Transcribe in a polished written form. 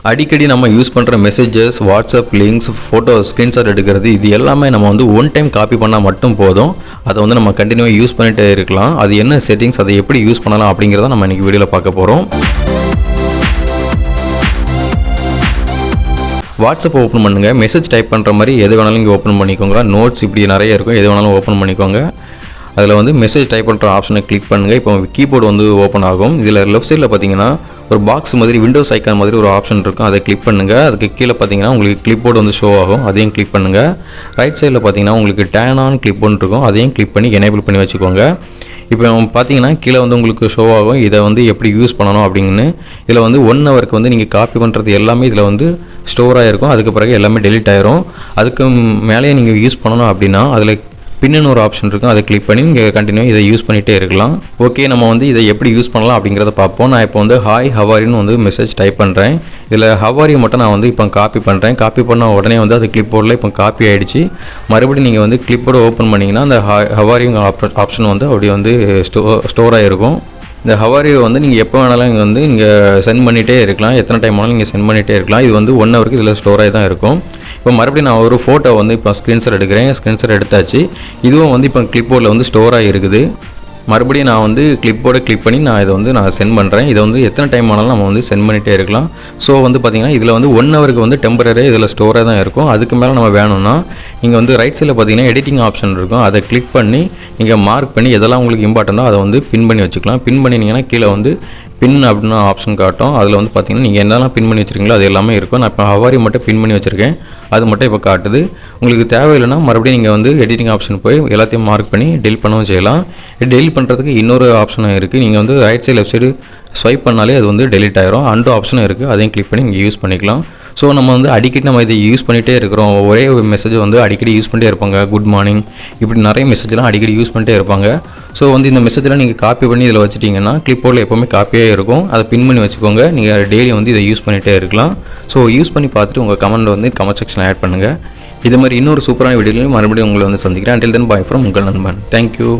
அடிக்கடி நம்ம யூஸ் பண்ணுற messages, WhatsApp links, photo screenshot எடுக்கிறது இது எல்லாமே நம்ம வந்து ஒன் டைம் காப்பி பண்ணால் மட்டும் போதும். அதை வந்து நம்ம கண்டினியூவாக யூஸ் பண்ணிகிட்டே இருக்கலாம். அது என்ன செட்டிங்ஸ், அதை எப்படி யூஸ் பண்ணலாம் அப்படிங்கிறத நம்ம இன்றைக்கி வீடியோவில் பார்க்க போகிறோம். வாட்ஸ்அப் ஓப்பன் பண்ணுங்கள். மெசேஜ் டைப் பண்ணுற மாதிரி எது வேணாலும் இங்கே ஓப்பன் பண்ணிக்கோங்க. நோட்ஸ் இப்படி நிறைய இருக்கும், எது வேணாலும் ஓப்பன் பண்ணிக்கோங்க. அதில் வந்து மெசேஜ் டைப் பண்ணுற ஆப்ஷனை கிளிக் பண்ணுங்கள். இப்போ கீபோர்டு வந்து ஓப்பன் ஆகும். இதில் லெஃப்ட் சைடில் பார்த்தீங்கன்னா ஒரு பாக்ஸ் மாதிரி விண்டோஸ் ஐக்கான் மாதிரி ஒரு ஆப்ஷன் இருக்கும், அதை கிளிக் பண்ணுங்கள். அதுக்கு கீழே பார்த்தீங்கன்னா உங்களுக்கு கிளிப்போர்டு வந்து ஷோ ஆகும், அதையும் கிளிக் பண்ணுங்கள். ரைட் சைடில் பார்த்தீங்கன்னா உங்களுக்கு டேன் ஆன் கிளிப்போர்டு இருக்கும், அதையும் கிளிக் பண்ணி எனேபிள் பண்ணி வச்சுக்கோங்க. இப்போ பார்த்தீங்கன்னா கீழே வந்து உங்களுக்கு ஷோ ஆகும் இதை வந்து எப்படி யூஸ் பண்ணணும் அப்படின்னு. இதில் வந்து 1 ஹவருக்கு வந்து நீங்கள் காப்பி பண்ணுறது எல்லாமே இதில் வந்து ஸ்டோர் ஆகிருக்கும். அதுக்கு பிறகு எல்லாமே டெலிட் ஆயிரும். அதுக்கு மேலேயே நீங்கள் யூஸ் பண்ணணும் அப்படின்னா அதில் பின்னு ஒரு ஆப்ஷன் இருக்கும், அதை கிளிக் பண்ணி நீங்கள் கண்டினியூ இதை யூஸ் பண்ணிகிட்டே இருக்கலாம். ஓகே, நம்ம வந்து இதை எப்படி யூஸ் பண்ணலாம் அப்படிங்கிறத பார்ப்போம். நான் இப்போ வந்து ஹாய் ஹவாரின்னு வந்து மெசேஜ் டைப் பண்ணுறேன். இதில் ஹவாரியை மட்டும் நான் வந்து இப்போ காப்பி பண்ணுறேன். காப்பி பண்ண உடனே வந்து அது கிளிப்போர்டில் இப்போ காப்பி ஆகிடுச்சு. மறுபடியும் நீங்கள் வந்து கிளிப்போர்டு ஓப்பன் பண்ணிங்கன்னா அந்த ஹவாரிங் ஆப்ஷன் வந்து அப்படி வந்து ஸ்டோர் ஆகிருக்கும். இந்த ஹவாரியை வந்து நீங்கள் எப்போ வேணாலும் இங்கே வந்து நீங்கள் சென்ட் பண்ணிகிட்டே இருக்கலாம். எத்தனை டைம் வேணாலும் நீங்கள் சென்ட் பண்ணிகிட்டே இருக்கலாம். இது வந்து 1 ஹவருக்கு இதில் ஸ்டோர் ஆகி தான் இருக்கும். இப்போ மறுபடியும் நான் ஒரு ஃபோட்டோ வந்து இப்போ ஸ்க்ரீன்ஷாட் எடுக்கிறேன். ஸ்க்ரீன்ஷாட் எடுத்தாச்சு. இதுவும் வந்து இப்போ கிளிப்போர்டில் வந்து ஸ்டோர் ஆகிருக்குது. மறுபடியும் நான் வந்து கிளிப்போர்டை கிளிக் பண்ணி நான் இதை வந்து நான் சென்ட் பண்ணுறேன். இதை வந்து எத்தனை டைம் ஆனாலும் நம்ம வந்து சென்ட் பண்ணிகிட்டே இருக்கலாம். ஸோ வந்து பார்த்திங்கன்னா இதில் வந்து 1 ஹவருக்கு வந்து டெம்பரரியாக இதில் ஸ்டோராக தான் இருக்கும். அதுக்கு மேலே நம்ம வேணும்னா நீங்கள் வந்து ரைட் சைடில் பார்த்தீங்கன்னா எடிட்டிங் ஆப்ஷன் இருக்கும், அதை கிளிக் பண்ணி நீங்கள் மார்க் பண்ணி எதெல்லாம் உங்களுக்கு இம்பார்ட்டண்ட்டோ அதை வந்து பின் பண்ணி வச்சுக்கலாம். பின் பண்ணிங்கன்னா கீழே வந்து பின் அப்படின்னு ஆப்ஷன் காட்டும். அதில் வந்து பார்த்தீங்கன்னா நீங்கள் என்னெல்லாம் பின் பண்ணி வச்சுருக்கீங்களோ அது எல்லாமே இருக்கும். நான் இப்போ ஹவாரி மட்டும் பின் பண்ணி வச்சுருக்கேன், அது மட்டும் இப்போ காட்டுது. உங்களுக்கு தேவையில்லைன்னா மறுபடியும் நீங்கள் வந்து எடிட்டிங் ஆப்ஷன் போய் எல்லாத்தையும் மார்க் பண்ணி டெலிட் பண்ணவும் செய்யலாம். டெலிட் பண்ணுறதுக்கு இன்னொரு ஆப்ஷனும் இருக்குது. நீங்கள் வந்து right side left side swipe பண்ணாலே அது வந்து டெலிட் ஆயிரும். அண்டோ ஆப்ஷனும் இருக்குது, அதையும் கிளிக் பண்ணி நீங்கள் யூஸ் பண்ணிக்கலாம். ஸோ நம்ம வந்து அடிக்கடி நம்ம இதை யூஸ் பண்ணிகிட்டே இருக்கிறோம். ஒரே ஒரு மெசேஜ் வந்து அடிக்கடி யூஸ் பண்ணிட்டே இருப்பாங்க. குட் மார்னிங் இப்படி நிறைய மெசேஜ்லாம் அடிக்கடி யூஸ் பண்ணிட்டே இருப்பாங்க. ஸோ வந்து இந்த மெசேஜெலாம் நீங்கள் காப்பி பண்ணி இதில் வச்சுட்டிங்கன்னா கிளிப்போர்டில் எப்போவுமே காப்பியாக இருக்கும். அதை பின் பண்ணி வச்சுக்கோங்க. நீங்கள் டெய்லி வந்து இதை யூஸ் பண்ணிகிட்டே இருக்கலாம். ஸோ யூஸ் பண்ணி பார்த்துட்டு உங்கள் கமெண்ட் வந்து கமெண்ட் செக்ஷனில் ஆட் பண்ணுங்கள். இது மாதிரி இன்னொரு சூப்பரான வீடியோலையும் மறுபடியும் உங்களை வந்து சந்திக்கிறேன். until then bye from உங்கள் நண்பன். தேங்க்யூ.